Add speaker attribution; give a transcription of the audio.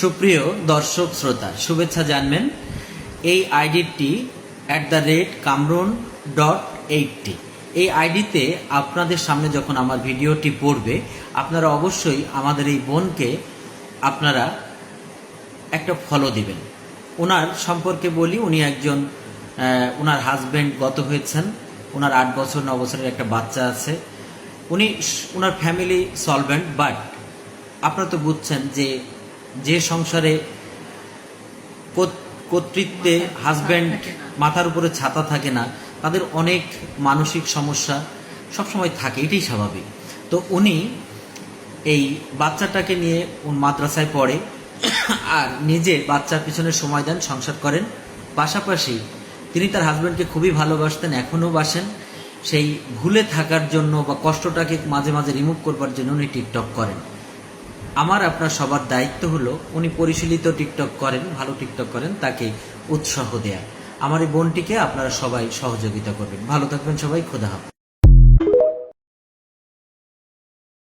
Speaker 1: সুপ্রিয় দর্শক শ্রোতা, শুভেচ্ছা জানবেন। এই আইডিটি @kamron.80 এই আইডিতে আপনাদের সামনে যখন আমার ভিডিওটি পড়বে, আপনারা অবশ্যই আমাদের এই বোনকে আপনারা একটা ফলো দিবেন। ওনার সম্পর্কে বলি, উনি একজন ওনার হাজব্যান্ড গত হয়েছেন, ওনার 8 বছর 9 বছরের একটা বাচ্চা আছে। ওনার ফ্যামিলি সলভেন্ট, বাট আপনারা তো বুঝছেন যে সংসারে কর্তৃত্বে হাজব্যান্ড মাথার উপরে ছাতা থাকে না, তাদের অনেক মানসিক সমস্যা সবসময় থাকে, এটাই স্বাভাবিক। তো উনি এই বাচ্চাটাকে নিয়ে মাদ্রাসায় পড়ে আর নিজে বাচ্চার পিছনে সময় দেন, সংসার করেন। পাশাপাশি তিনি তার হাজব্যান্ডকে খুবই ভালোবাসতেন, এখনও বাসেন। সেই ভুলে থাকার জন্য বা কষ্টটাকে মাঝে মাঝে রিমুভ করবার জন্য উনি টিকটক করেন। আমার আপনার সবার দায়িত্ব হলো, উনি পরিশীলিত টিকটক করেন, ভালো টিকটক করেন, তাকে উৎসাহ দেয়া। আমার এই বোনটিকে আপনারা সবাই সহযোগিতা করবেন। ভালো থাকবেন সবাই, খোদা হাফেজ।